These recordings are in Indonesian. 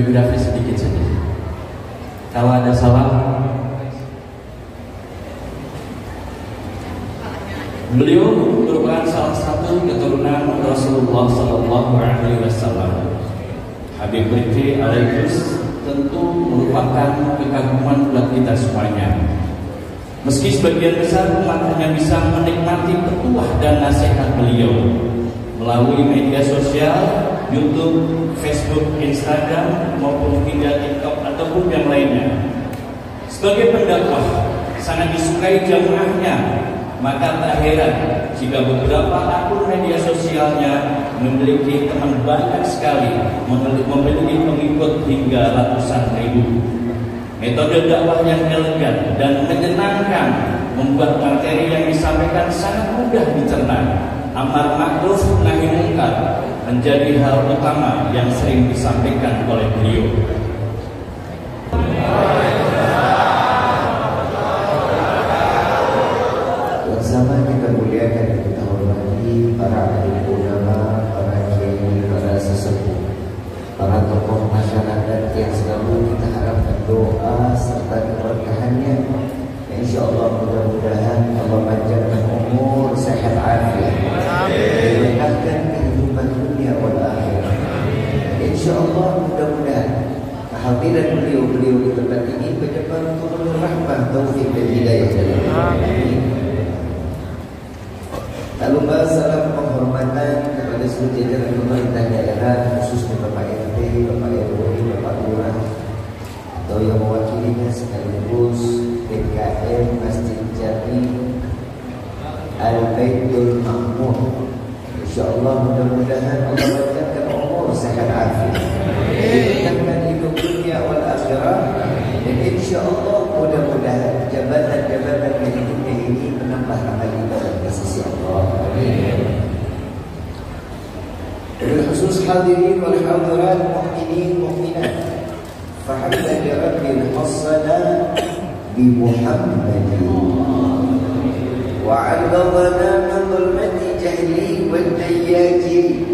biografi sedikit saja. Kalau ada salah, beliau merupakan salah satu keturunan Rasulullah Sallallahu Alaihi Wasallam. Habib Rifi Alaikus tentu merupakan kekaguman buat kita semuanya. Meski sebagian besar umat hanya bisa menikmati petuah dan nasihat beliau melalui media sosial, YouTube, Facebook, Instagram, maupun hingga TikTok ataupun yang lainnya. Sebagai pendakwah sangat disukai jamaahnya, maka tak heran jika beberapa akun media sosialnya memiliki teman banyak sekali, memiliki pengikut hingga ratusan ribu. Metode dakwah yang elegan dan menyenangkan membuat materi yang disampaikan sangat mudah dicerna. Amar ma'ruf nahi mungkar menjadi hal utama yang sering disampaikan oleh beliau. Bersama kita muliakan, kita hormati para alim ulama, para kiai, para sesepuh, para tokoh masyarakat yang selalu kita harapkan doa serta keberkahannya. InsyaAllah mudah-mudahan Allah panjangkan umur, sehat afiat, memberkahkan kehidupan dunia wal akhirah. InsyaAllah mudah-mudahan kehadiran beliau di tempat ini benar-benar turun rahmah, taufik dan hidayah. Amin. Tak lupa salam penghormatan kepada seluruh jajaran pemerintah daerah, khususnya Bapak RT, Bapak RW, Bapak Lurah, atau yang mewakilinya sekaligus PKM Masjid Jami Al-Baitul Ma'mur. InsyaAllah mudah-mudahan Allah panjangkan umur, sehat afiat, memberkahkan hidup dunia wal akhirah, dan insyaAllah mudah-mudahan jabatan-jabatan yang hidupnya ini menambah amal ibadah di sisi Allah. Amin. Bil khusus hadirin wal hadirat, mu'minin mu'minat, fahamdan li rabbil hassana bi Muhammadin wa 'alladana min dhulmati jahli wal dayyaji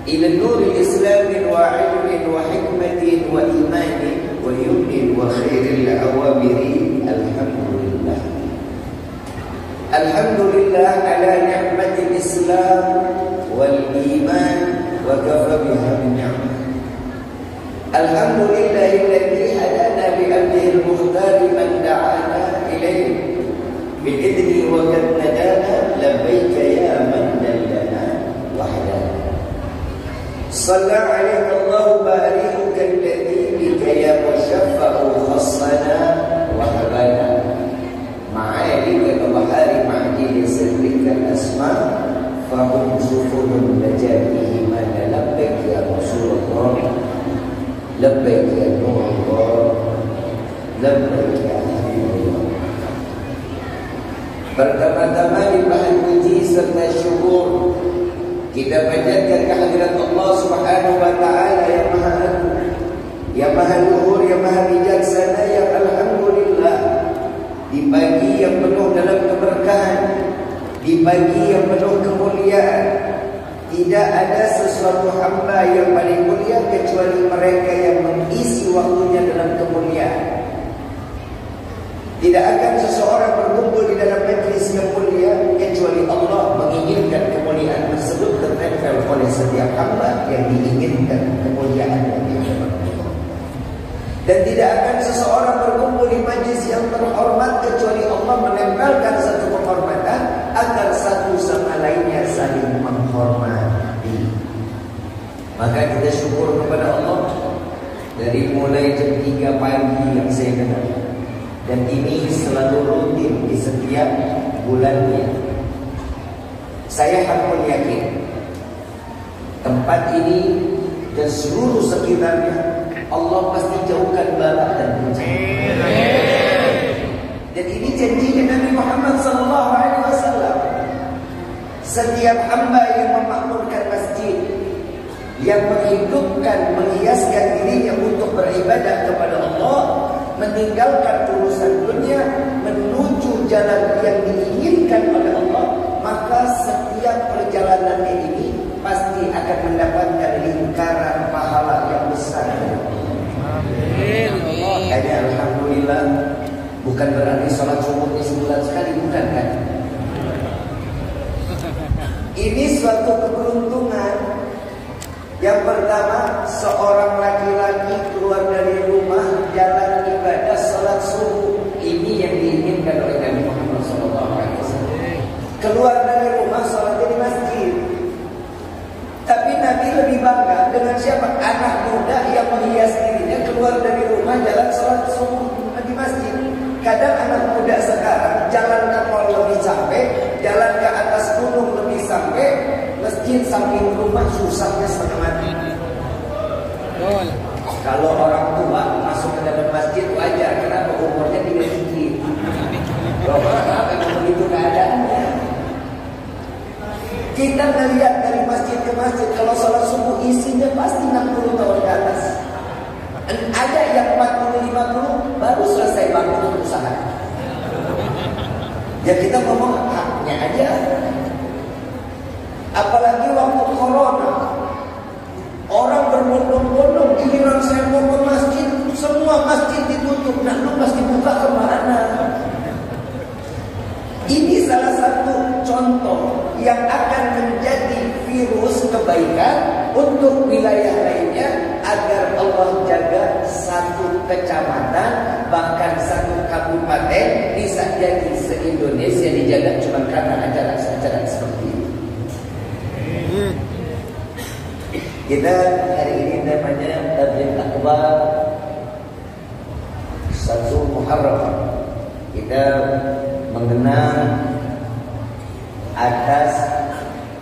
ila nur al-islam wa 'ilmin wa hikmatin wa imanin wa yumnin wa khairil awamiri. Alhamdulillah, alhamdulillah ala ni'matil islam wal iman wa kafa biha min ni'mah. Alhamdulillahilladzi hadana bi amrihi al-mukhtar man da'ana ilayhi bi idni wa qad nadana labbaika ya man dallana wahdana. Salla alayka Allah barikuka alladhi bika ya mushaffa'u khassana wa habana ma'alika kabahari ma'adili sirrika al-asma fahum sufurun najatihi mana labbaik ya Rasulullah, labbaik ya Nurullah, labbaik ya Habibullah. Pertama-tama di bahan puji serta syukur kita panjatkan kehadirat Allah Subhanahu wa taala yang Maha Agung, yang Maha Luhur, yang Maha Bijaksana, yang alhamdulillah di pagi yang penuh dalam keberkahan, di pagi yang penuh kemuliaan, tidak ada sesuatu hamba yang paling mulia kecuali mereka yang mengisi waktunya dalam kemuliaan. Tidak akan seseorang berkumpul di dalam majlis yang mulia kecuali Allah menginginkan kemuliaan tersebut tertempel oleh setiap hamba yang diinginkan kemuliaan yang dihadapkan. Dan tidak akan seseorang berkumpul di majlis yang terhormat kecuali Allah menempelkan satu penghormatan agar satu sama lainnya saling menghormati. Maka kita syukur kepada Allah dari mulai jam 3 pagi yang saya kenal, dan ini selalu rutin di setiap bulannya. Saya harus yakin tempat ini dan seluruh sekitarnya Allah pasti jauhkan bala dan bencana. Dan ini janjinya Nabi Muhammad SAW. Setiap hamba yang memakmurkan masjid, yang menghidupkan, menghiaskan dirinya untuk beribadah kepada Allah, meninggalkan urusan dunia, menuju jalan yang diinginkan oleh Allah, maka setiap perjalanannya ini pasti akan mendapatkan lingkaran pahala yang besar. berarti sholat subuh di sebulan sekali, bukan kan? Ini suatu keberuntungan. Yang pertama, seorang laki-laki keluar dari rumah, jalan ibadah sholat subuh. Ini yang diinginkan oleh Nabi Muhammad SAW. Keluar dari rumah, sholat di masjid. Tapi Nabi lebih bangga dengan siapa? Anak muda yang menghias dirinya keluar dari rumah, jalan sholat subuh di masjid. Kadang anak muda sekarang jalan ke mall lebih capek, jalan ke atas gunung lebih sampai, masjid samping rumah susahnya setengah mati. Kalau orang tua masuk ke dalam masjid wajar, kenapa? Umurnya tidak sedikit. Kenapa begitu keadaannya? Kita melihat dari masjid ke masjid, kalau sholat subuh isinya pasti 60 tahun ke atas. Ada yang 40-50 baru selesai bangun usaha. Ya kita ngomong haknya aja. Apalagi waktu corona, orang berbondong-bondong, giliran saya mau ke masjid, semua masjid ditutup. Nah, lu pasti buka kemana? Ini salah satu contoh yang akan menjadi virus kebaikan untuk wilayah lainnya, agar Allah jaga satu kecamatan, bahkan satu kabupaten, bisa jadi se-Indonesia dijaga cuma karena ajaran-ajaran seperti ini. Kita hari ini namanya Tabligh Akbar 1 Muharram. Kita mengenang atas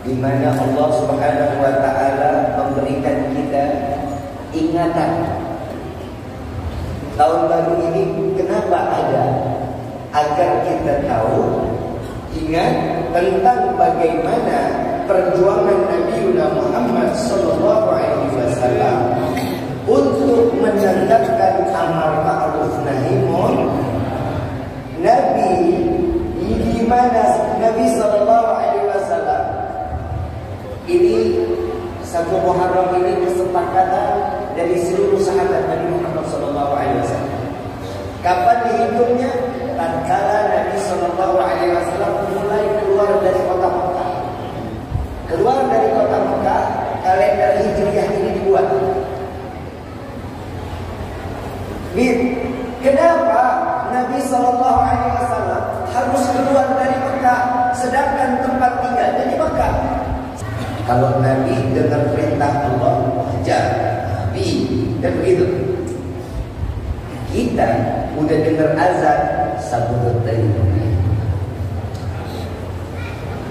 di mana Allah Subhanahu wa taala memberikan kita ingatan. Tahun baru ini kenapa ada? Agar kita tahu, ingat tentang bagaimana perjuangan Nabi Muhammad sallallahu alaihi wasallam untuk menegakkan amar ma'ruf nahi munkar. Nabi di mana Nabi sallallahu alaihi wasallam ini 1 Muharram ini kesepakatan dari seluruh sahabat Nabi Muhammad sallallahu alaihi wasallam. Kapan dihitungnya? Tatkala Nabi sallallahu alaihi wasallam mulai keluar dari kota Mekah. Keluar dari kota Mekah, kalender Hijriah ini dibuat. Kenapa Nabi sallallahu alaihi wasallam harus keluar dari Mekah sedangkan tempat tinggalnya di Mekah? Kalau Nabi dengar perintah Allah, wajar. Nabi dan begitu. Kita udah dengar azan, sambut dari.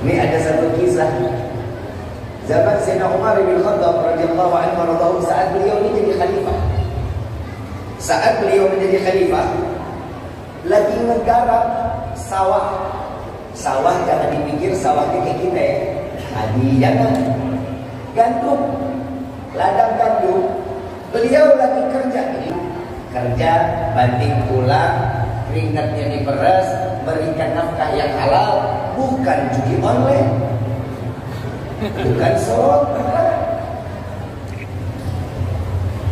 Ini ada satu kisah. Zaman Sayyidina Umar bin Khattab radhiyallahu anhu saat beliau ini jadi khalifah. Saat beliau menjadi khalifah, lagi ngegarap sawah. Sawah jangan dipikir sawahnya kayak kita ya. Adi jangan. Gandum, ladang gandum. Beliau lagi kerja, banting tulang, keringatnya diperas, berikan nafkah yang halal, bukan judi online, bukan sorot.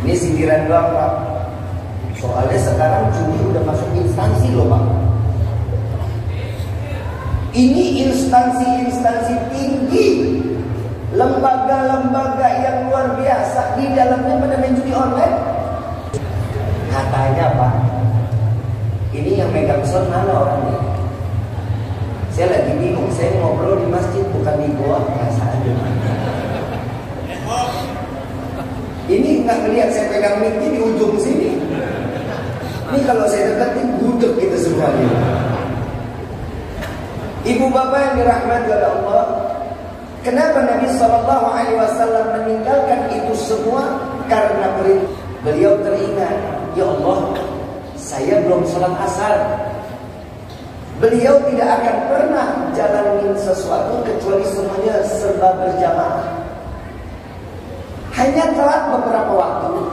Ini sindiran doang Pak. Soalnya sekarang judi udah masuk instansi loh Pak. Ini instansi-instansi tinggi, lembaga-lembaga yang luar biasa, di dalamnya pada main judi online. Katanya Pak, ini yang megang sound mana orangnya? Saya lagi bingung, saya ngobrol di masjid bukan di goa, rasanya. Ini nggak melihat saya pegang mic di ujung sini. Ini kalau saya deketin gudeg gitu semuanya. Ibu bapak yang dirahmati oleh Allah, kenapa Nabi Sallallahu Alaihi Wasallam meninggalkan itu semua? Karena beliau teringat, ya Allah, saya belum sholat asar. Beliau tidak akan pernah jalanin sesuatu kecuali semuanya serba berjamaah. Hanya telat beberapa waktu.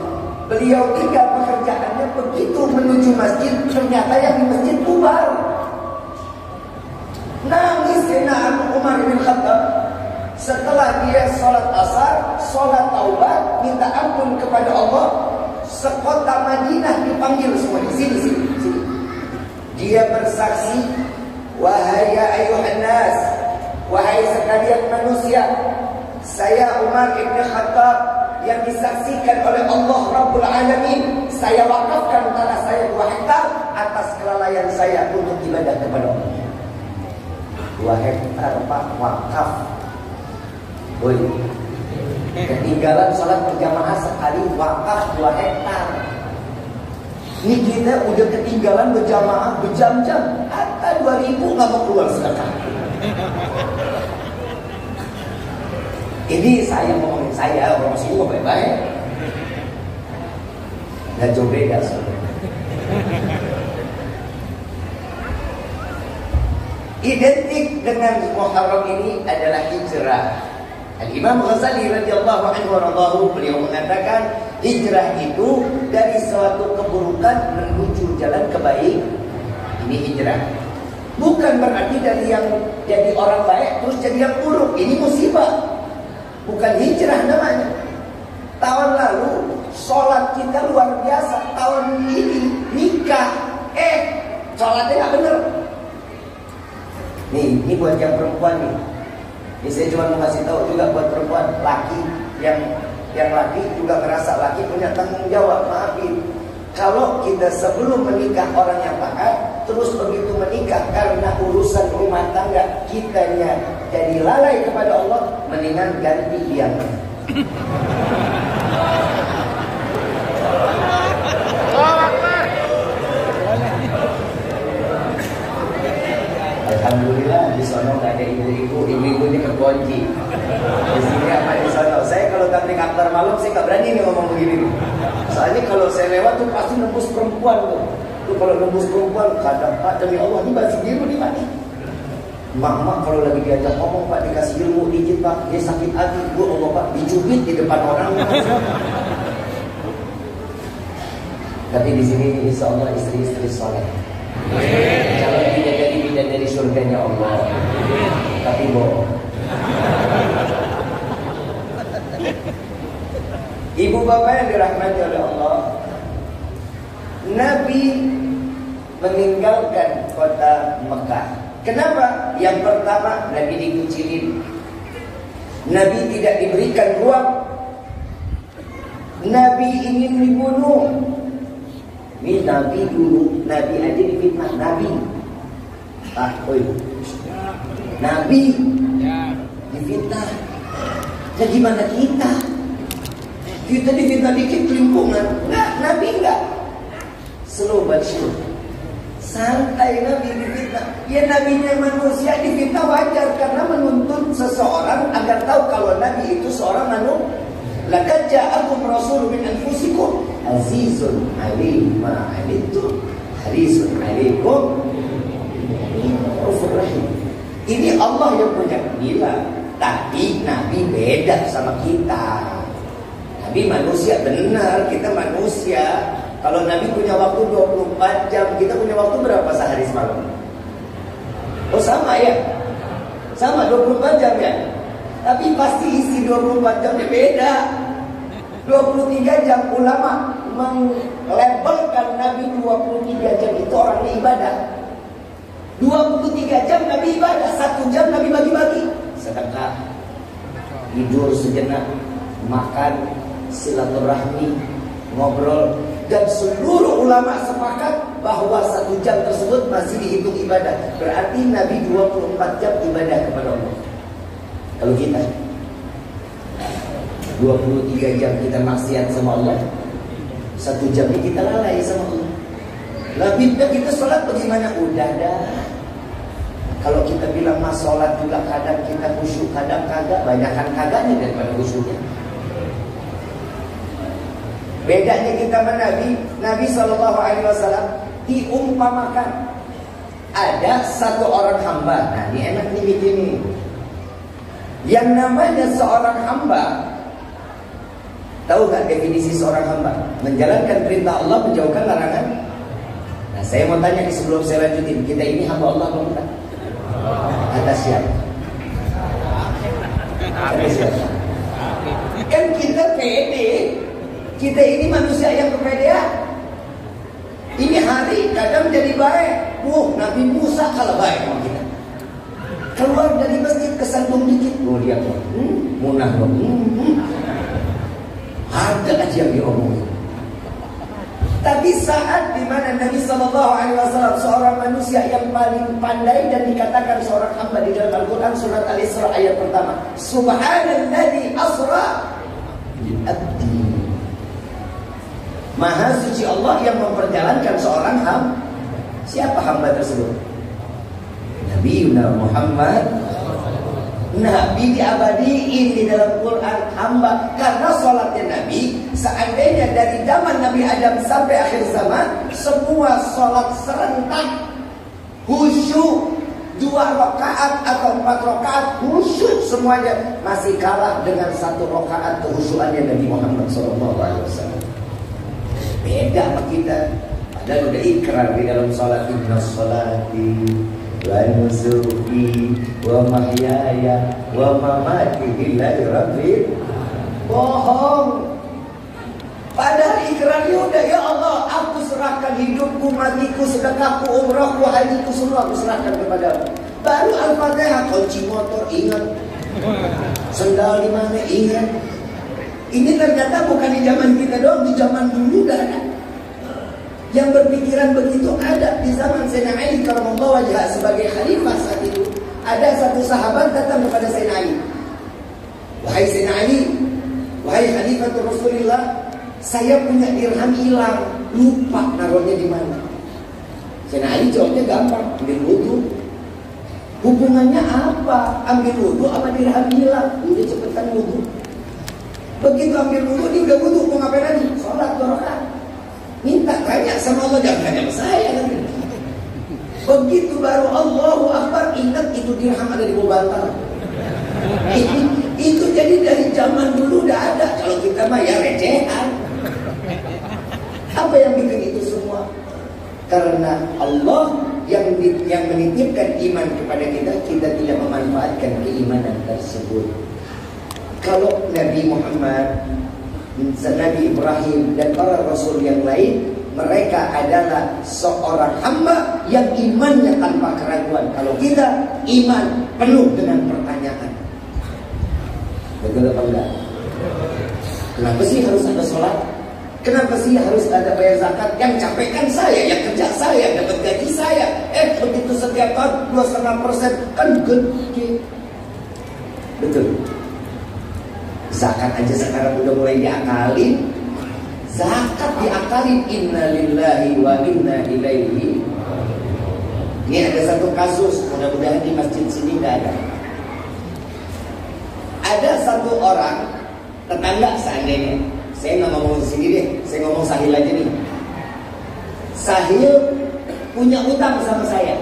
Beliau tinggal pekerjaannya, begitu menuju masjid, ternyata yang di masjid bubar. Nangis Sayyidina Umar bin Khattab. Setelah dia sholat asar, sholat taubat, minta ampun kepada Allah, sekota Madinah dipanggil semua. Di sini. Dia bersaksi, wahai ya ayuhan nas, wahai sekalian manusia, saya Umar ibn Khattab yang disaksikan oleh Allah Rabbul Alamin, saya wakafkan tanah saya 2 hektar atas kelalaian saya untuk ibadah kepada Allah. 2 hektar Pak, wakaf. Woi, ketinggalan sholat berjamaah sekali, wakaf 2 hektar. Ini kita udah ketinggalan berjamaah berjam-jam, hatta 2000 nggak mau keluar sedekah. Ini saya ngomongin saya, orang sini mau baik-baik. Nggak jauh beda sebenarnya. Identik dengan Muharram ini adalah hijrah. Al-Imam Ghazali radhiyallahu anhu radhahu, beliau mengatakan hijrah itu dari suatu keburukan menuju jalan kebaikan. Ini hijrah. Bukan berarti dari yang jadi orang baik terus jadi yang buruk. Ini musibah. Bukan hijrah namanya. Tahun lalu sholat kita luar biasa. Tahun ini nikah, sholatnya nggak bener. Nih, ini buat yang perempuan nih. Ini saya cuma mau kasih tahu juga buat perempuan, laki yang laki juga merasa laki punya tanggung jawab. Maafin, kalau kita sebelum menikah orang yang taat, terus begitu menikah karena urusan rumah tangga kitanya jadi lalai kepada Allah, mendingan ganti yang Alhamdulillah di sono nggak ada ibu-ibunya kekunci. Di sini apa di sono? Saya kalau tablik akbar malam saya nggak berani nih ngomong begini. Soalnya kalau saya lewat tuh pasti nembus perempuan tuh. Tuh kalau nembus perempuan kadang Pak demi Allah ini baju biru nih Pak nih. Mak kalau lagi diajak ngomong Pak dikasih ilmu dikit Pak, dia sakit hati. Gua Allah Pak dicubit di depan orang. Tapi di sini insya Allah istri-istri soleh. Kalau tidak jadi dari surganya Allah, tapi bohong. Ibu bapak yang dirahmati oleh Allah, Nabi meninggalkan kota Mekah. Kenapa? Yang pertama, Nabi dikucilin. Nabi tidak diberikan ruang. Nabi ingin dibunuh. Ini Nabi dulu, Nabi aja difitnah. Nabi Nabi difitnah. Jadi gimana kita? Kita difitnah dikit lingkungan. Enggak, Nabi enggak. Slow but sure. Santai Nabi difitnah. Ya nabinya manusia difitnah wajar karena menuntut seseorang agar tahu kalau Nabi itu seorang manusia. Laqad ja'akum rasulun min anfusikum azizun 'alaihi ma 'anittum harisun 'alaikum. Ini Allah yang punya bilang. Tapi Nabi beda sama kita. Nabi manusia benar, kita manusia. Kalau Nabi punya waktu 24 jam, kita punya waktu berapa sehari semalam? Oh sama ya? Sama 24 jam ya? Tapi pasti isi 24 jamnya beda. 23 jam ulama melabelkan Nabi 23 jam itu orangnya ibadah. 23 jam Nabi ibadah, 1 jam Nabi bagi-bagi. Sedekah, tidur sejenak, makan, silaturahmi, ngobrol. Dan seluruh ulama sepakat bahwa 1 jam tersebut masih dihitung ibadah. Berarti Nabi 24 jam ibadah kepada Allah. Kalau kita 23 jam kita maksiat sama Allah, 1 jam ini kita lalai sama Allah. Lebih kita sholat bagaimana? Udah dah. Kalau kita bilang mas sholat juga kadang kita khusyuk, kadang kagak. Banyakan kagaknya daripada khusyuknya. Bedanya kita sama Nabi SAW diumpamakan ada satu orang hamba. Nah ini enak nih begini. Yang namanya seorang hamba, tahu gak definisi seorang hamba? Menjalankan perintah Allah, menjauhkan larangan. Nah saya mau tanya nih sebelum saya lanjutin, kita ini hamba Allah atau bukan? Atas siapa? Atas siapa? Kan kita pede. Kita ini manusia yang kepedean. Ini hari kadang jadi baik, Nabi Musa kalah baik sama kita. Keluar dari masjid kesandung dikit, dia munah dong. Ada aja yang diomongin. Tapi saat dimana Nabi SAW seorang manusia yang paling pandai dan dikatakan seorang hamba di dalam Al-Quran surat Al-Isra ayat pertama, Subhanalladzi asra bi abdi. Maha suci Allah yang memperjalankan seorang hamba. Siapa hamba tersebut? Nabi Muhammad. Nabi diabadiin di dalam Quran hamba, karena sholatnya Nabi seandainya dari zaman Nabi Adam sampai akhir zaman semua sholat serentak khusyuk 2 rakaat atau 4 rakaat khusyuk semuanya, masih kalah dengan 1 rakaat kehusyukannya Nabi Muhammad SAW. Beda sama kita. Padahal udah ikrar di dalam sholat, inna sholati wa nusuki wa mahyaya wa mamati lillahi rabbil. Bohong. Padahal ikrarnya udah, ya Allah, aku serahkan hidupku, matiku, sedekahku, umrahku, hajiku, semua aku serahkan kepadamu. Baru Al-Fatihah, kunci motor ingat, sendal di mana ingat. Ini ternyata bukan di zaman kita doang, di zaman dulu udah ada. Yang berpikiran begitu ada di zaman Sayyidina Ali karramallahu wajhah sebagai khalifah saat itu. Ada satu sahabat datang kepada Sayyidina Ali. Wahai Sayyidina Ali, wahai Khalifatul Rasulullah, saya punya dirham hilang, lupa naruhnya di mana. Sayyidina Ali jawabnya gampang, ambil wudu. Hubungannya apa? Ambil wudu sama dirham hilang? Udah cepetan wudu. Begitu ambil wudu, dia udah wudu, mau ngapain lagi? Sholat 2 rakaat. Minta tanya sama Allah, jangan tanya sama saya nanti. Begitu baru Allahu Akbar, ingat itu dirham ada di bawah bantal. Itu jadi dari zaman dulu udah ada. Kalau kita mah ya recehan. Apa yang bikin itu semua? Karena Allah yang menitipkan iman kepada kita, kita tidak memanfaatkan keimanan tersebut. Kalau Nabi Muhammad, Nabi Ibrahim dan para Rasul yang lain, mereka adalah seorang hamba yang imannya tanpa keraguan. Kalau kita iman penuh dengan pertanyaan. Betul apa enggak? Kenapa sih harus ada sholat? Kenapa sih harus ada bayar zakat? Yang capek kan saya, yang kerja saya, dapat gaji saya. Begitu setiap tahun 2,5% kan gede. Betul. Zakat aja sekarang udah mulai diakalin. Zakat diakalin. Inna lillahi wa inna ilaihi. Ini ada satu kasus, mudah-mudahan di masjid sini nggak ada. Ada satu orang tetangga seandainya, saya nggak ngomong sini deh, saya ngomong Sahil aja nih. Sahil punya utang sama saya.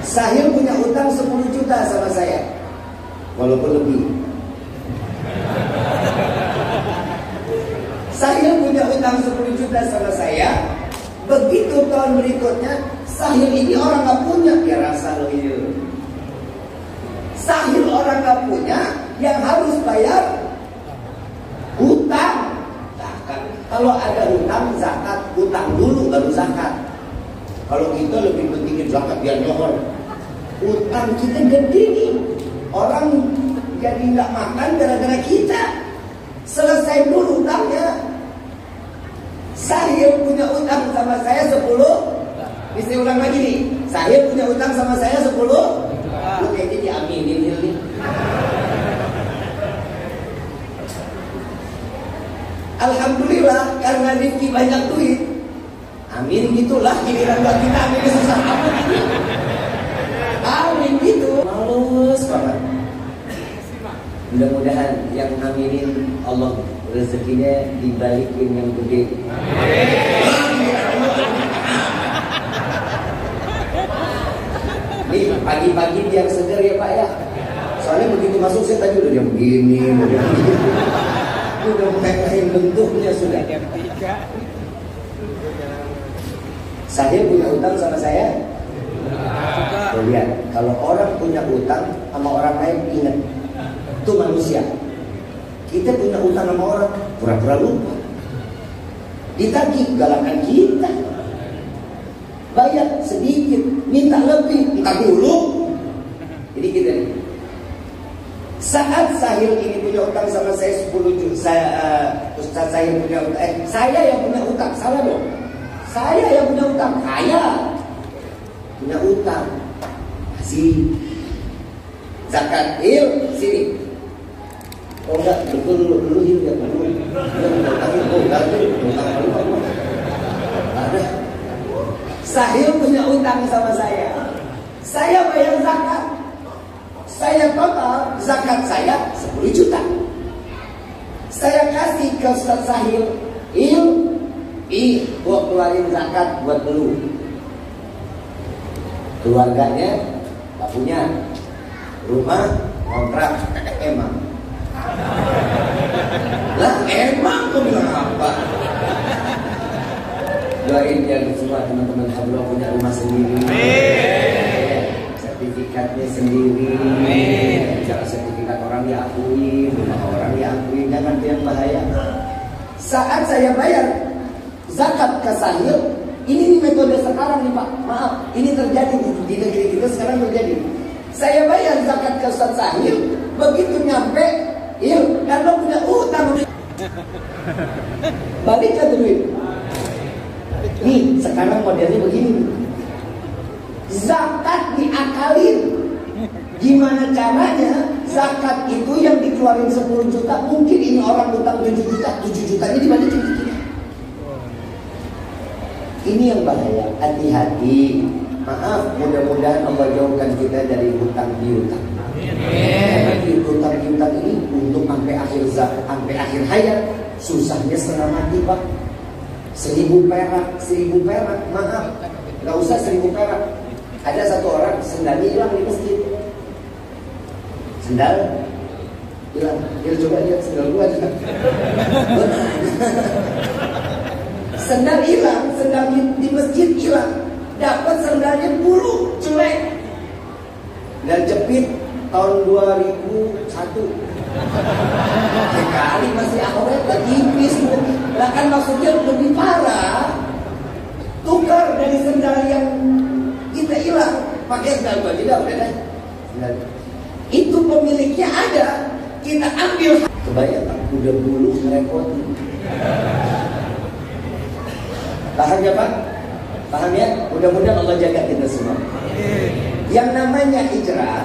Sahil punya utang 10 juta sama saya, walaupun lebih. Sahil punya utang 10 juta sama saya. Begitu tahun berikutnya, Sahil ini orang gak punya. Ya rasa lo ini. Sahil orang gak punya, yang harus bayar hutang. Zakat. Kalau ada hutang, zakat. Hutang dulu baru zakat. Kalau kita lebih pentingin zakat biar nyohon. Hutang kita gede nih. Orang jadi gak makan gara-gara kita. Selesai dulu hutangnya. Sahil punya utang sama saya 10. Bisa ulang lagi nih. Sahil punya utang sama saya 10. Lu kayaknya diaminin nih. Alhamdulillah karena Rifki banyak duit. Amin gitulah, giliran buat kita amin susah amat. Amin gitu. Males banget. Mudah-mudahan yang aminin Allah rezekinya dibalikin yang gede. Nih pagi-pagi biar segar ya Pak ya. Soalnya begitu masuk saya tadi udah begini, udah mulai bentuknya sudah. Saya punya utang sama saya. Lihat, kalau orang punya utang sama orang lain, ingat itu manusia. Kita punya utang sama orang, pura-pura lupa. Ditagih, galakan kita. bayar sedikit, minta lebih, minta dulu. Jadi kita nih. Saat Sahil ini punya utang sama saya 10 juta, Ustaz Sahil punya utang, saya yang punya utang, salah dong. Saya yang punya utang, kaya punya utang, kasih zakat. Sini. Oh enggak, betul lu ya dulu. Ada. Sahil punya utang sama saya bayar zakat. Saya total zakat saya 10 juta. Saya kasih ke Ustaz Sahil, gua keluarin zakat buat lu. Keluarganya gak punya rumah, kontrak, emang. Lah emang kau bilang apa? Doain biar semua teman-teman Allah punya rumah sendiri. Sertifikatnya sendiri. Jangan sertifikat orang diakui, rumah orang diakui, jangan yang bahaya. Saat saya bayar zakat ke Sahil, ini metode sekarang nih Pak. Maaf, ini terjadi di negeri kita sekarang terjadi. Saya bayar zakat ke Ustaz Sahil, begitu nyampe, karena punya utang. Balik ke duit. Nih, sekarang modelnya begini. Zakat diakalin. Gimana caranya? Zakat itu yang dikeluarin 10 juta, mungkin ini orang utang 7 juta, 7 jutanya dibalikin ke kita. Ini yang bahaya. Hati-hati. Maaf, mudah-mudahan Allah jauhkan kita dari hutang piutang. Karena hutang piutang ini untuk sampai akhir hayat, susahnya setengah mati Pak. 1000 perak, maaf, nggak usah 1000 perak. Ada satu orang sendalnya hilang di masjid. Sendal hilang. Dia coba lihat sendal gua juga. Sendal hilang, sendal di masjid hilang. Dapat sendalnya bulu jelek. Dan jepit tahun 2001. Sekali masih awet, tipis. Lah kan maksudnya lebih parah. Tukar dari sendal yang kita hilang, pakai sendal gua juga udah deh. Itu pemiliknya ada, kita ambil. Kebayang udah bulu ngerepotin. Paham ya Pak? Paham ya? Mudah-mudahan Allah jaga kita semua. Yang namanya hijrah,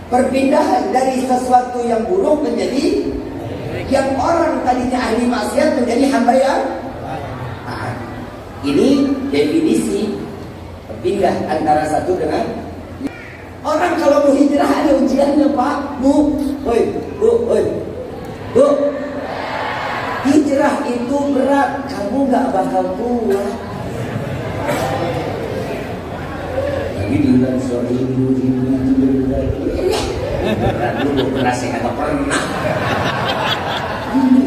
perpindahan dari sesuatu yang buruk menjadi yang orang tadinya ahli maksiat menjadi hamba yang taat. Ini definisi berpindah antara satu dengan orang. Kalau mau hijrah ada ujiannya Pak, Bu. Hijrah itu berat, kamu gak bakal kuat. Lagi di bulan Sohinu berat dulu berasa kata pernah. Ini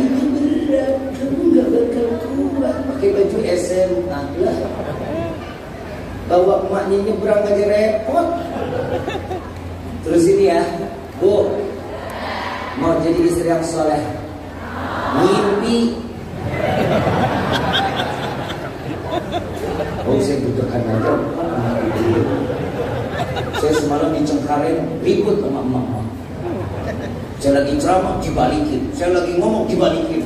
berat, kamu gak bakal kuat. Pakai baju SMA lah. Bawa emaknya nyebrang aja repot. Terus ini ya, Bu, mau jadi istri yang soleh, mimpi. Oh, saya butuhkan aja. Saya semalam di Cengkareng ribut sama emak. Saya lagi ceramah dibalikin, saya lagi ngomong dibalikin.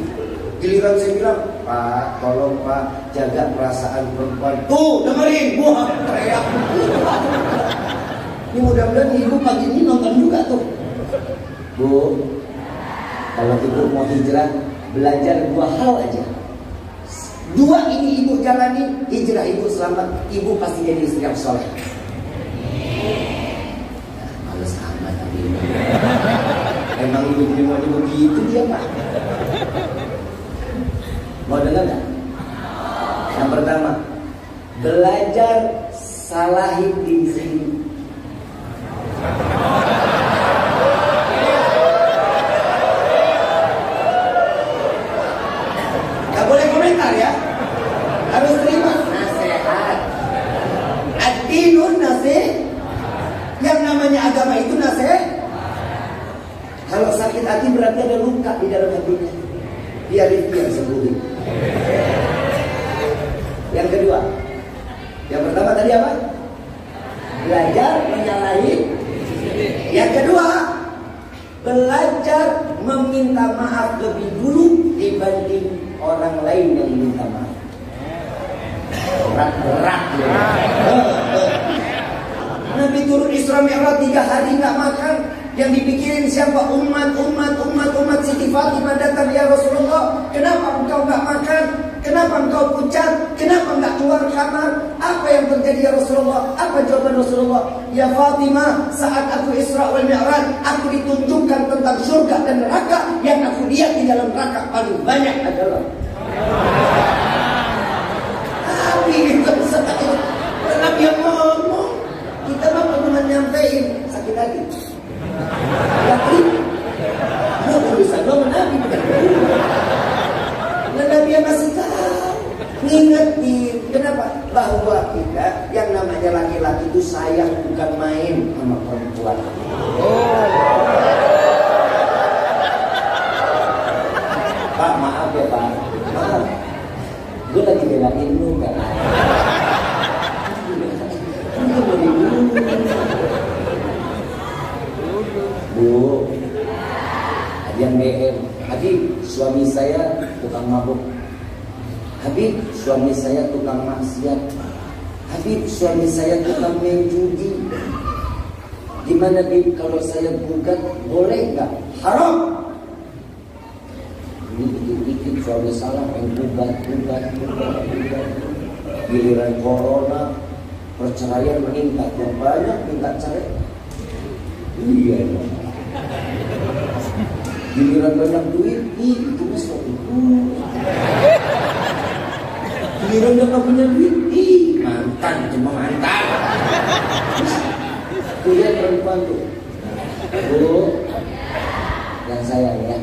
Giliran saya bilang, Pak, tolong Pak jaga perasaan perempuan. Tuh dengerin, gua teriak. Ini mudah-mudahan ibu pagi ini nonton juga tuh. Bu, kalau ibu mau hijrah, belajar 2 hal aja. 2 ini ibu jalani, hijrah ibu selamat, ibu pasti jadi istri yang soleh. Males amat tapi emang ibu maunya begitu dia Pak. Mau dengar nggak? Yang pertama, belajar salahin diri sendiri. Gak boleh komentar ya. Harus terima nasihat. Ad-dinun nasihat. Yang namanya agama itu nasihat. Kalau sakit hati berarti ada luka di dalam hatinya. Biar itu yang sembuhin. Yang kedua, Yang pertama tadi apa? Belajar menyalahi. Yang kedua, belajar meminta maaf lebih dulu dibanding orang lain yang minta maaf. Berat ya. Nabi turun Isra Mi'raj 3 hari nggak makan. Yang dipikirin siapa? Umat Siti Fatimah datang, ya Rasulullah, kenapa engkau nggak makan? Kenapa engkau pucat? Kenapa nggak keluar kamar? Apa yang terjadi ya Rasulullah? Apa jawaban Rasulullah? Ya Fatimah, saat aku Isra wal Mi'raj, aku ditunjukkan tentang surga dan neraka. Yang aku lihat di dalam neraka paling banyak adalah Nabi. Nabi yang ngomong, kita mah cuma nyampein sakit hati. Tapi urusan lo Nabi bukan. Nabi yang kasih tahu, ngingetin. Kenapa? Bahwa kita yang namanya laki-laki itu sayang bukan main sama perempuan. Pak, maaf ya Pak, maaf. Gue lagi belain lu kan. Bu, ada yang DM, Habib, suami saya tukang mabuk. Habib, suami saya tukang maksiat. Habib, suami saya tukang main judi. Gimana Bib, kalau saya gugat boleh nggak? Haram. Ini dikit-dikit suami salah main gugat. Giliran corona, perceraian meningkat, yang banyak minta cerai. Iya. Giliran banyak duit, itu masuk. Giliran udah gak punya duit, mantan, cuma mantan. Tuh lihat perempuan tuh. Bu, yang sayang ya,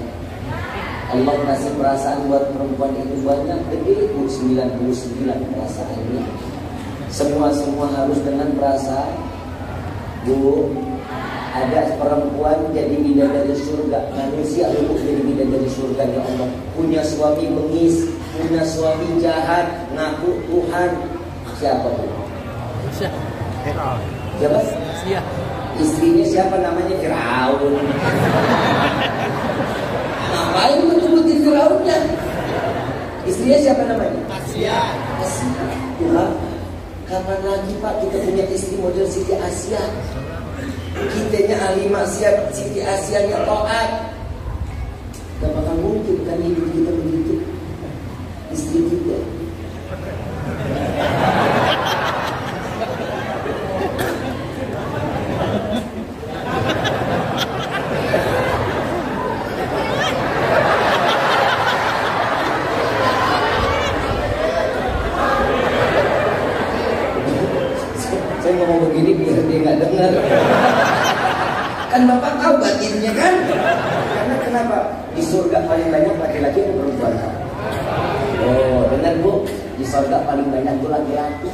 Allah kasih perasaan buat perempuan itu banyak, gede, 99 perasaannya. Semua harus dengan perasaan. Bu, ada perempuan jadi bidadari surga, manusia untuk jadi bidadari surga ya Allah. Punya suami bengis, punya suami jahat, ngaku Tuhan. Siapa tuh? Siapa? Istrinya siapa namanya? Firaun. Ngapain betul-betul Firaunnya? Istrinya siapa namanya? Asia. Tuhan, kapan lagi Pak kita punya istri model Siti Asia? Kitanya ahli maksiat, Siti Asianya taat. Gak bakal mungkin kan hidup kita begitu. Istri kita saya ngomong begini biar dia gak dengar. Kan Bapak tahu batinnya kan? Karena kenapa? Di surga paling banyak laki-laki atau perempuan? Oh, dengar Bu, di surga paling banyak itu laki-laki.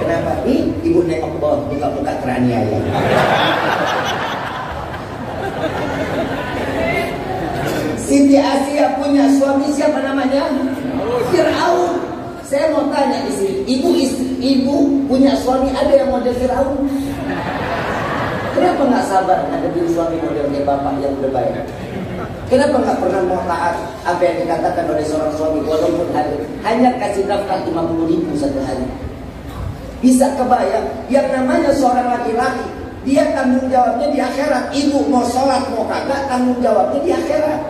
Kenapa? Nih, ibu nengok ke bawah, buka-buka teraniaya. Siti Asia punya suami siapa namanya? Firaun. Saya mau tanya di sini, ibu punya suami ada yang model Firaun? Kenapa nggak sabar ngadepin suami modelnya bapak yang udah baik? Kenapa nggak pernah mau taat apa yang dikatakan oleh seorang suami walaupun hanya kasih nafkah 50.000 satu hari? Bisa kebayang yang namanya seorang laki-laki, dia tanggung jawabnya di akhirat. Ibu mau sholat mau kagak, tanggung jawabnya di akhirat.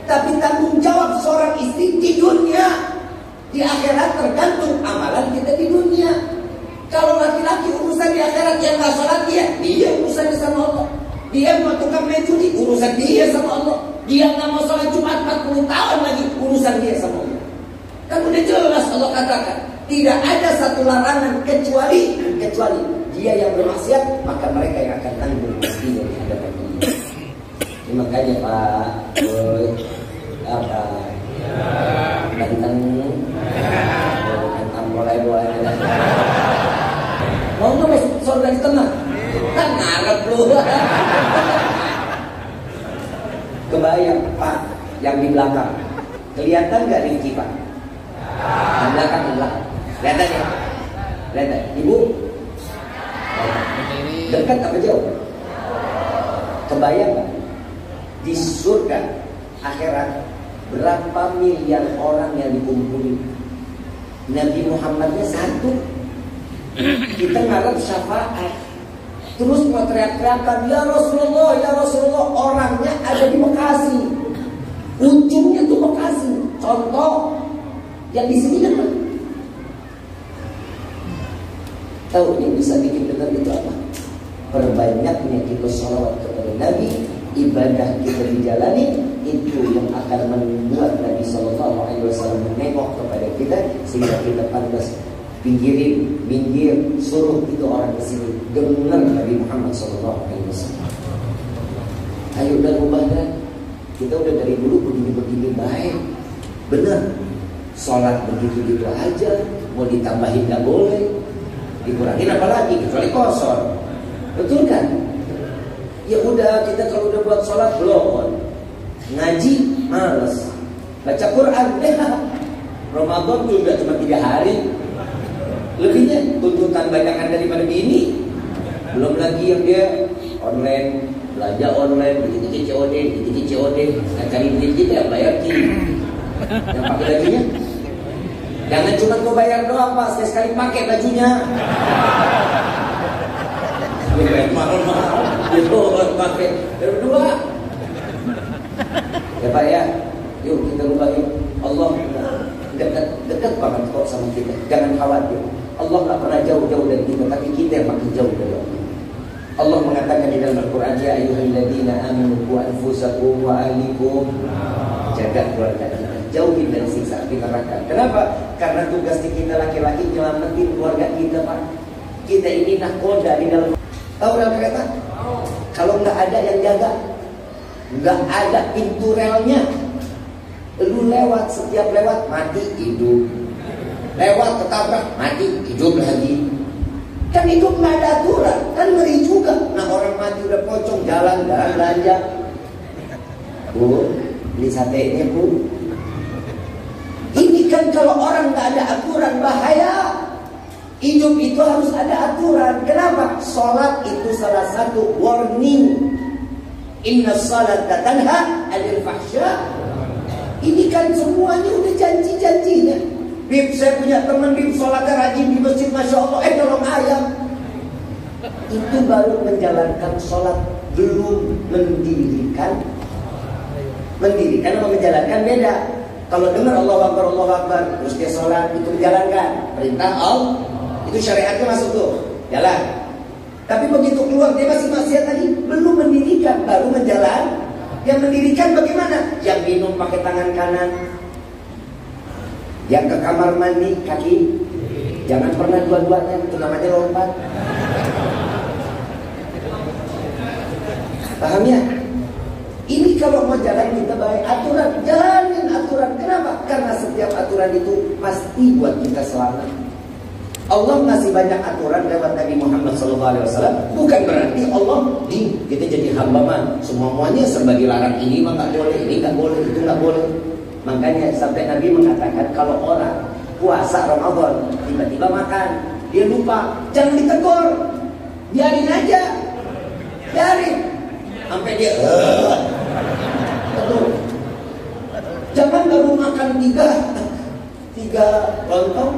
Tapi tanggung jawab seorang istri di dunia, di akhirat tergantung amalan kita di dunia. Kalau laki-laki urusan di akhirat yang nggak sholat dia urusannya sama Allah. Dia mau tukang main judi, urusan dia sama Allah. Dia nggak mau sholat Jumat 40 tahun lagi, urusan dia sama Allah. Kan udah jelas Allah katakan, tidak ada satu larangan kecuali dia yang bermaksiat, maka mereka yang akan tanggung pastinya di hadapan dia. Makanya Pak, apa? Ganteng, mulai. Mau nggak masuk surga di tengah? Kan ngarep lu. Kebayang Pak, yang di belakang kelihatan nggak Rifki Pak? Di belakang. Kelihatan ya? Lihat, Ibu. Dekat apa jauh? Kebayang nggak? Di surga akhirat berapa miliar orang yang dikumpulin? Nabi Muhammadnya satu. Kita ngarep syafaat. Terus mau teriak-teriakan, ya Rasulullah, orangnya ada di Bekasi. Ujungnya tuh Bekasi. Contoh yang di sini kan tahu yang bisa bikin benar itu apa? Perbanyaknya kita sholawat kepada Nabi, ibadah kita dijalani, itu yang akan membuat Nabi SAW menengok kepada kita sehingga kita pantas pinggirin, minggir, suruh itu orang ke sini dengar Nabi Muhammad SAW. Ayo udah rubah dah. Kita udah dari dulu begini-begini baik, benar. Sholat begitu-gitu aja, mau ditambahin nggak boleh, dikurangin apalagi kecuali kosong, betul kan? Ya udah, kita kalau udah buat sholat belum, ngaji males, baca Quran Ramadan juga cuma 3 hari, lebihnya tuntutan banyakan daripada ini. Belum lagi yang dia online, belanja online, begitu COD, nggak cari duit kita bayar kiri, yang pakai bajunya. Jangan cuma kau bayar doang Pak, sekali pakai bajunya. Mahal-mahal, itu pakai berdua. Ya Pak ya, yuk kita rubah yuk. Allah dekat banget kok sama kita. Jangan khawatir. Allah nggak pernah jauh-jauh dari kita, tapi kita yang makin jauh dari Allah. Allah mengatakan di dalam Al-Quran, ya ayyuhalladzina amanu qu anfusakum wa ahlikum, jaga keluarga kita, jauhin dari siksa api neraka. Kenapa? Karena tugas kita laki-laki nyelamatin keluarga kita Pak. Kita ini nahkoda di dalam. Tahu dalam kereta? Kalau nggak ada yang jaga, nggak ada pintu relnya, lu lewat, setiap lewat mati hidup, lewat ketabrak mati hidup lagi. Kan hidup nggak ada aturan, kan ngeri juga. Nah orang mati udah pocong jalan belanja. Bu, beli satenya Bu. Ini kan kalau orang nggak ada aturan bahaya. Hidup itu harus ada aturan. Kenapa? Sholat itu salah satu warning. Inna sholata tanha 'anil fahsya. Ini kan semuanya udah janji-janjinya. Bib, saya punya teman Bib sholatnya rajin di masjid, masya Allah. Tolong ayam. Itu baru menjalankan sholat, belum mendirikan. Mendirikan sama menjalankan beda. Kalau dengar Allahu Akbar, terus dia sholat, itu menjalankan perintah Allah. Itu syariatnya masuk tuh, jalan. Tapi begitu keluar dia masih maksiat tadi, belum mendirikan, baru menjalan. Yang mendirikan bagaimana? Yang minum pakai tangan kanan, yang ke kamar mandi kaki, jangan pernah dua-duanya, itu namanya lompat. Paham ya? Ini kalau mau jalan kita baik aturan, jalanin aturan. Kenapa? Karena setiap aturan itu pasti buat kita selamat. Allah ngasih banyak aturan lewat Nabi Muhammad SAW. Bukan berarti Allah kita jadi hamba man. Semuanya serba dilarang, ini mah nggak boleh, ini nggak boleh, itu nggak boleh. Makanya sampai Nabi mengatakan kalau orang puasa Ramadan tiba-tiba makan, dia lupa, jangan ditegur, biarin aja, biarin sampai dia betul. Jangan baru makan tiga lontong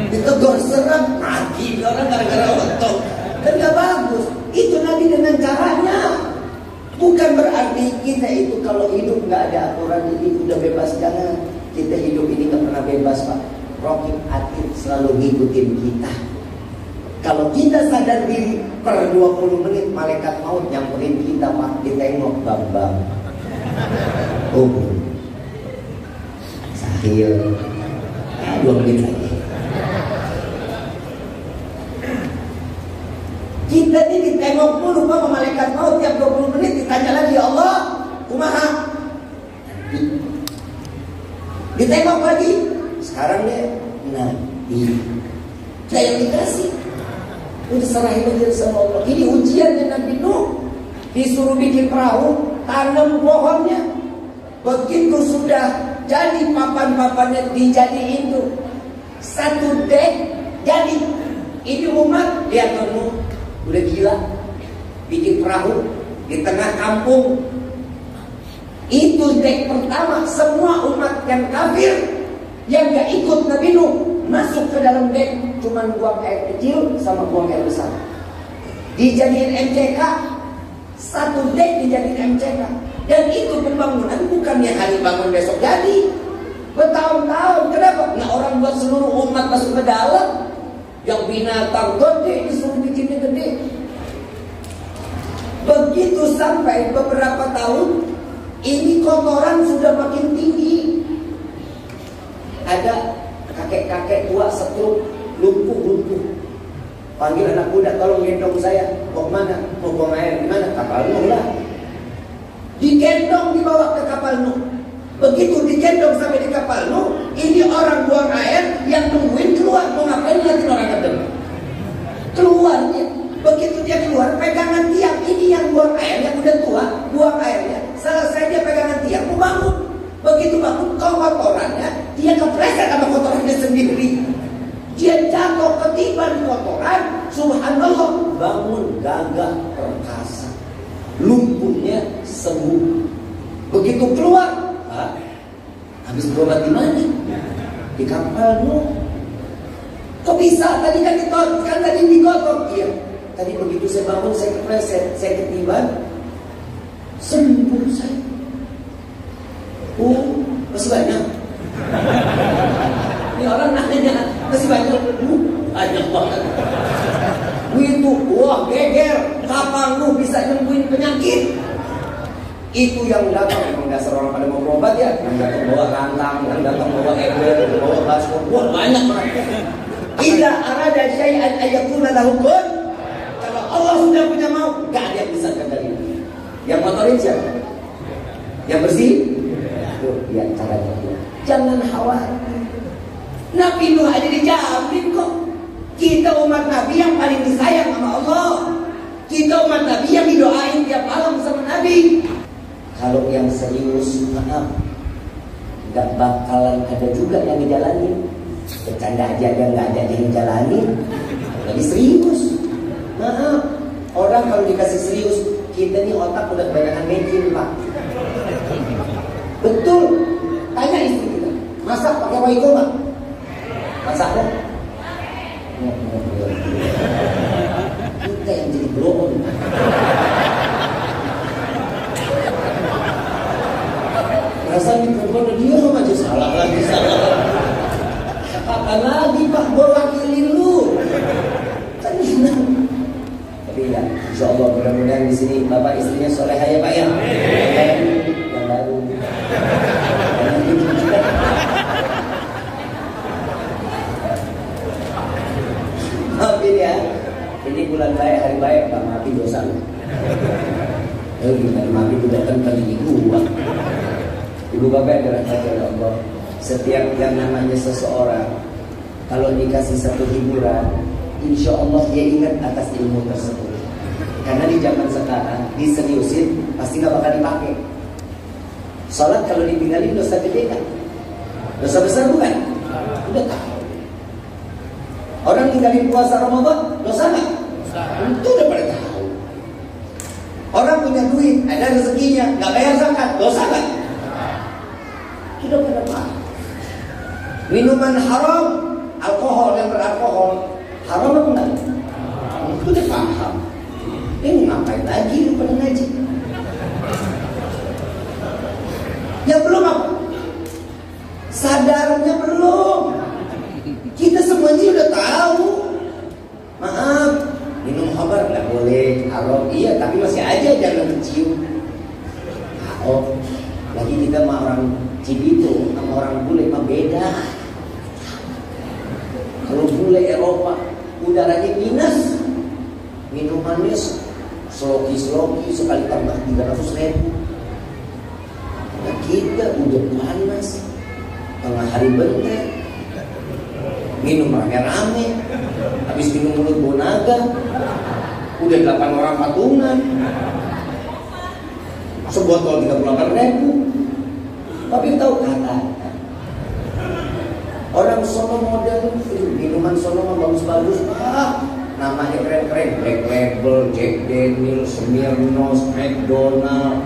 ditegur serang mati orang gara-gara lontong, kan gak bagus. Itu Nabi dengan caranya. Bukan berarti kita itu kalau hidup nggak ada aturan ini udah bebas, jangan. Kita hidup ini nggak pernah bebas Pak. Raqib Atid selalu ngikutin kita. Kalau kita sadar diri per 20 menit malaikat maut nyamperin kita Pak, ditengok bang. Oh, Sahil, 2 menit lagi. Kita ini ditengok dulu sama malaikat maut tiap 20 menit, ditanya lagi, ya Allah, kumaha? Ditengok lagi. Sekarang deh, nanti. Nah yang dikasih, udah serahin aja sama Allah. Ini ujiannya Nabi Nuh. Disuruh bikin perahu, tanam pohonnya. Begitu sudah jadi papan-papannya dijadiin tuh. Satu dek jadi. Ini umat, lihat kamu udah gila, bikin perahu di tengah kampung. Itu dek pertama. Semua umat yang kafir yang gak ikut Nabi Nuh masuk ke dalam dek, cuman buang air kecil sama buang air besar. Dijadiin MCK. Satu dek dijadiin MCK. Dan itu pembangunan bukannya hari bangun besok jadi, bertahun-tahun. Kenapa? Nah, orang buat seluruh umat masuk ke dalam. Yang binatang gede disuruh bikinnya gede. Begitu sampai beberapa tahun, ini kotoran sudah makin tinggi. Ada kakek-kakek tua stroke, lumpuh. Panggil anak muda, tolong gendong saya. Mau kemana? Mau buang air di mana? Kapal Nuh lah. Digendong dibawa ke kapal Nuh. Begitu digendong sampai di kapal Nuh, ini orang buang air yang nungguin keluar. Mau ngapain liatin orang ketemu? Keluarnya. Begitu dia keluar, pegangan tiang. Ini yang buang air, yang udah tua, buang airnya. Selesai dia pegangan tiang, mau bangun. Begitu bangun, kotorannya, dia kepleset sama kotorannya sendiri. Dia jatuh ketiban kotoran, subhanallah, bangun gagah perkasa. Lumpuhnya sembuh. Begitu keluar, habis berobat di mana? Di kapal Nuh. Kok bisa? Tadi kan tadi digotong. Iya. Tadi begitu saya bangun, saya kepleset, saya ketiban, sembuh saya. Masih banyak. Ini orang nanya, masih banyak. Banyak banget. Itu, wah geger. Kapal Nuh bisa nyembuhin penyakit. Itu yang datang, memang dasar orang pada mau berobat ya. Yang datang bawa rantang, yang datang bawa eber, bawa baskom. Wah banyak mereka. Idza arada syai'an ayakuna lahu kun. Kalau Allah sudah punya mau, gak ada yang bisa gagalin. Yang motorin siapa? Yang bersih? Tuh, ya caranya. Jangan khawatir. Nabi Nuh aja dijamin kok. Kita umat Nabi yang paling disayang sama Allah. Kita umat Nabi yang didoain tiap malam sama Nabi. Kalau yang serius, maaf, gak bakalan ada juga yang ngejalanin. Bercanda aja gak ada yang ngejalanin. Lagi serius, maaf. Orang kalau dikasih serius, kita nih otak udah kebanyakan mecin, Pak. Betul. Tanya istri kita, masak pakai waiko nggak? Masak kok? Kita yang jadi bloon. Rasanya perempuan udah diam aja, salah lagi. Kapan lagi Pak gue wakilin lu? Kan senang. Tapi ya, insya Allah mudah-mudahan di sini bapak istrinya solehah ya Pak ya. Yang baru. Maafin ya, ini bulan baik, hari baik, Pak, maafin dosa lu. Gimana maafin udah kan kali gua. Ibu bapak adalah kata Allah. Setiap yang namanya seseorang, kalau dikasih satu hiburan, insya Allah dia ingat atas ilmu tersebut. Karena di zaman sekarang diseriusin pasti nggak bakal dipakai. Sholat kalau ditinggalin dosa gede kan? Dosa besar bukan? Udah tahu. Orang tinggalin puasa Ramadan, dosa nggak? Itu udah pada tahu. Orang punya duit, ada rezekinya, nggak bayar zakat, dosa nggak? Itu udah pada tahu. Minuman haram, alkohol yang beralkohol, haram apa enggak? Itu udah paham. Ini ngapain lagi lu pada ngaji? Ya belum apa? Sadarnya belum. Kita semuanya udah tahu. Maaf, minum khamar nggak boleh, haram. Iya, tapi masih aja jangan kecium. Oh, lagi kita sama orang Cibito, sama orang bule mah beda. Kalau bule Eropa, udaranya minus, minumannya sloki sekali tambah 300.000. Nah kita udah panas, tengah hari bentar. Minum rame-rame, habis minum mulut bonaga, udah 8 orang patungan, sebotol 38.000. Tapi tahu kata, Orang sono model minuman sono bagus-bagus, namanya keren-keren, Black Label, Jack Daniels, Smirnoff, McDonald.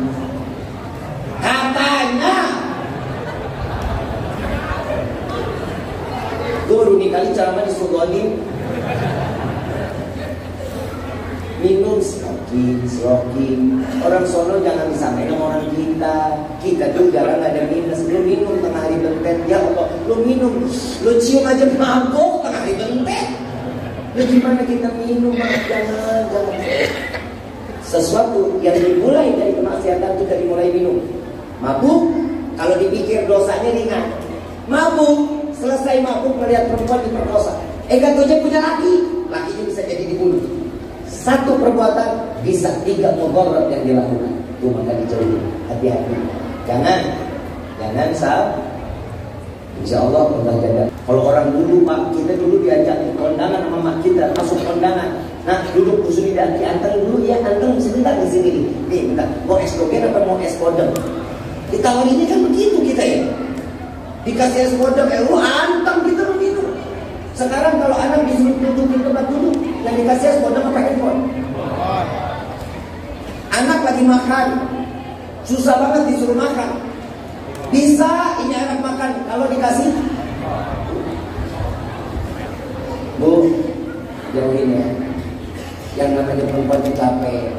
Katanya gue baru kali ceramah di Sugodi minum smoking. Orang sono jangan disamain sama orang kita. Kita tuh jarang ada minus. Lu minum tengah hari bentet, ya Allah. Lu minum, lu cium aja mabuk tengah hari bentet. Lu gimana kita minum? Jangan. Sesuatu yang dimulai dari kemaksiatan itu dari mulai minum. Mabuk, kalau dipikir dosanya ringan. Mabuk, selesai mabuk melihat perempuan diperkosa. Enggak aja punya lakinya bisa jadi dibunuh. Satu perbuatan bisa 3 mudarat yang dilakukan. Itu maka dijauhi. Hati-hati. Jangan sah. Insya Allah Allah jaga. Kalau orang dulu mak kita dulu diajak ke kondangan sama mak kita masuk kondangan. Nah duduk kusuri dan diantar dulu ya, antar sebentar di sini. Nih bentar. Mau es doger apa mau es kodeng? Ditawarinnya kan begitu kita ya. Dikasih es kodeng, lu antang kita begitu. Sekarang kalau anak disuruh duduk di tempat duduk, yang dikasih es kodeng apa handphone? Anak lagi makan, susah banget disuruh makan. Bisa ini anak makan kalau dikasih. Bu, jauhin ya. Yang namanya perempuan itu capek.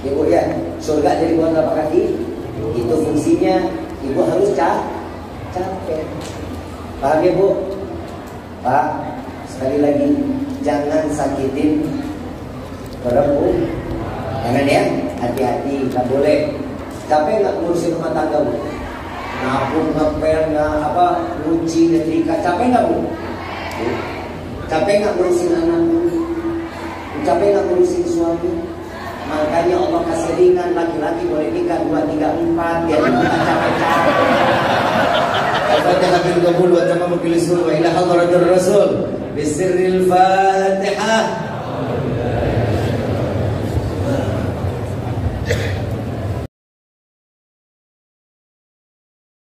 Ibu ya, surga jadi buat apa kaki? Itu fungsinya. Ibu harus capek. Paham ya Bu? Pak, sekali lagi jangan sakitin perempuan. Jangan ya, hati-hati, nggak boleh. Capek nggak ngurusin rumah tangga Bu? Ngapung, ngepel, nyuci, nyetrika. Capek nggak Bu? Capek nggak ngurusin anak Bu? Capek nggak ngurusin suami? Makanya Allah kasih ringan, laki-laki boleh nikah 2, 3, 4 biar kita capek-capek. Al-Fatihah bil qabul wa tamam bil usul wa ila hadratir rasul bisirril Fatihah.